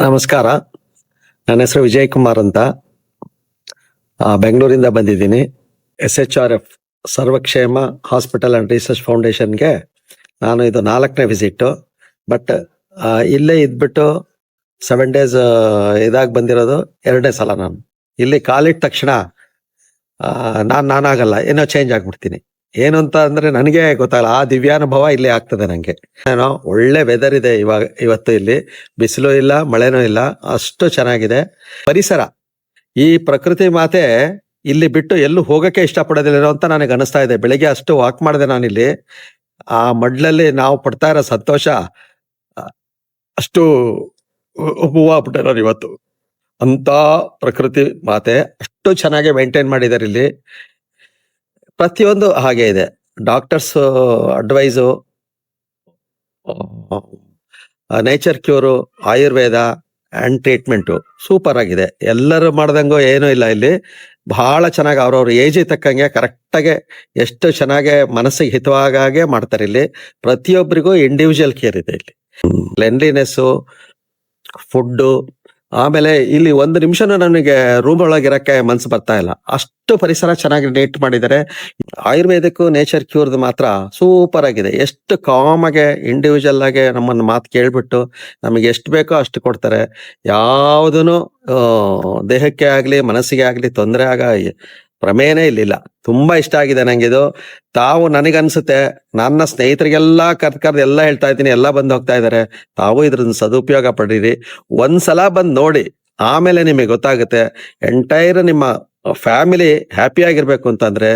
ನಮಸ್ಕಾರ. ನನ್ನ ಹೆಸರು ವಿಜಯ್ ಕುಮಾರ್ ಅಂತ. ಬೆಂಗಳೂರಿಂದ ಬಂದಿದ್ದೀನಿ. SHRF ಸರ್ವಕ್ಷೇಮ ಹಾಸ್ಪಿಟಲ್ ಅಂಡ್ ರಿಸರ್ಚ್ ಫೌಂಡೇಶನ್ಗೆ ನಾನು ಇದು 4ನೇ ವಿಸಿಟ್ಟು. ಬಟ್ ಇಲ್ಲೇ ಇದ್ಬಿಟ್ಟು 7 ಡೇಸ್ ಇದಾಗಿ ಬಂದಿರೋದು 2ನೇ ಸಲ. ನಾನು ಇಲ್ಲಿ ಕಾಲಿಟ್ಟ ತಕ್ಷಣ ನಾನಾಗಲ್ಲ, ಏನೋ ಚೇಂಜ್ ಆಗ್ಬಿಡ್ತೀನಿ. ಏನು ಅಂತ ಅಂದ್ರೆ ನನಗೆ ಗೊತ್ತಾಗಲ್ಲ, ಆ ದಿವ್ಯಾನುಭವ ಇಲ್ಲಿ ಆಗ್ತದೆ ನನಗೆ. ಏನೋ ಒಳ್ಳೆ ವೆದರ್ ಇದೆ ಇವತ್ತು. ಇಲ್ಲಿ ಬಿಸಿಲು ಇಲ್ಲ, ಮಳೆನೂ ಇಲ್ಲ, ಅಷ್ಟು ಚೆನ್ನಾಗಿದೆ ಪರಿಸರ. ಈ ಪ್ರಕೃತಿ ಮಾತೆ ಇಲ್ಲಿ ಬಿಟ್ಟು ಎಲ್ಲೂ ಹೋಗಕ್ಕೆ ಇಷ್ಟಪಡೋದಿಲ್ಲ ಅಂತ ನನಗೆ ಅನಿಸ್ತಾ ಇದೆ. ಬೆಳಿಗ್ಗೆ ಅಷ್ಟು ವಾಕ್ ಮಾಡಿದೆ ನಾನಿಲ್ಲಿ. ಆ ಮಡ್ಲಲ್ಲಿ ನಾವು ಪಡ್ತಾ ಇರೋ ಸಂತೋಷ ಅಷ್ಟು ಹೂವಾಗ್ಬಿಟ್ಟೆ ನಾನು ಇವತ್ತು. ಅಂತ ಪ್ರಕೃತಿ ಮಾತೆ ಅಷ್ಟು ಚೆನ್ನಾಗಿ ಮೇಂಟೈನ್ ಮಾಡಿದ್ದಾರೆ ಇಲ್ಲಿ. ಪ್ರತಿಯೊಂದು ಹಾಗೆ ಇದೆ. Doctors advice, nature cure, Ayurveda and treatment super ಆಗಿದೆ. ಎಲ್ಲರೂ ಮಾಡ್ದಂಗೂ ಏನೂ ಇಲ್ಲ ಇಲ್ಲಿ. ಬಹಳ ಚೆನ್ನಾಗಿ ಅವ್ರವ್ರ ಏಜಿಗೆ ತಕ್ಕಂಗೆ ಕರೆಕ್ಟಾಗೆ ಎಷ್ಟು ಚೆನ್ನಾಗೆ ಮನಸ್ಸಿಗೆ ಹಿತವಾಗಾಗೆ ಮಾಡ್ತಾರೆ ಇಲ್ಲಿ. ಪ್ರತಿಯೊಬ್ಬರಿಗೂ ಇಂಡಿವಿಜುವಲ್ ಕೇರ್ ಇದೆ ಇಲ್ಲಿ. ಕ್ಲೆನ್ಲಿನೆಸ್ಸು, ಫುಡ್ಡು, ಆಮೇಲೆ ಇಲ್ಲಿ ಒಂದು ನಿಮಿಷನೂ ನನಗೆ ರೂಮ್ ಒಳಗಿರಕ್ಕೆ ಮನ್ಸು ಬರ್ತಾ ಇಲ್ಲ, ಅಷ್ಟು ಪರಿಸರ ಚೆನ್ನಾಗಿ ನೀಟ್ ಮಾಡಿದ್ದಾರೆ. ಆಯುರ್ವೇದಕ್ಕೂ ನೇಚರ್ ಕ್ಯೂರ್ದು ಮಾತ್ರ ಸೂಪರ್ ಆಗಿದೆ. ಎಷ್ಟು ಕಾಮ್ ಆಗಿ ಇಂಡಿವಿಜುವಲ್ ಆಗಿ ನಮ್ಮನ್ನು ಮಾತು ಕೇಳ್ಬಿಟ್ಟು ನಮಗೆ ಎಷ್ಟು ಬೇಕೋ ಅಷ್ಟು ಕೊಡ್ತಾರೆ. ಯಾವುದೂ ದೇಹಕ್ಕೆ ಆಗ್ಲಿ ಮನಸ್ಸಿಗೆ ಆಗ್ಲಿ ತೊಂದರೆ ಪ್ರಮೇಯನೇ ಇಲ್ಲಿಲ್ಲ. ತುಂಬಾ ಇಷ್ಟ ಆಗಿದೆ ನಂಗಿದು. ತಾವು ನನಗನ್ಸುತ್ತೆ, ನನ್ನ ಸ್ನೇಹಿತರಿಗೆಲ್ಲ ಕರ್ದು ಎಲ್ಲ ಹೇಳ್ತಾ ಇದ್ದೀನಿ, ಎಲ್ಲ ಬಂದು ಹೋಗ್ತಾ ಇದ್ದಾರೆ. ತಾವು ಇದ್ರನ್ನ ಸದುಪಯೋಗ ಪಡೀರಿ. ಒಂದ್ಸಲ ಬಂದು ನೋಡಿ, ಆಮೇಲೆ ನಿಮಗೆ ಗೊತ್ತಾಗುತ್ತೆ. ಎಂಟೈರ್ ನಿಮ್ಮ ಫ್ಯಾಮಿಲಿ ಹ್ಯಾಪಿ ಆಗಿರ್ಬೇಕು ಅಂತಂದ್ರೆ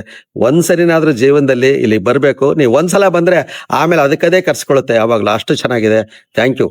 ಒಂದ್ಸರಿನಾದ್ರೂ ಜೀವನದಲ್ಲಿ ಇಲ್ಲಿ ಬರ್ಬೇಕು. ನೀವು ಒಂದ್ಸಲ ಬಂದ್ರೆ ಆಮೇಲೆ ಅದಕ್ಕದೇ ಕರ್ಸ್ಕೊಳುತ್ತೆ ಯಾವಾಗ್ಲೂ. ಅಷ್ಟು ಚೆನ್ನಾಗಿದೆ. Thank you.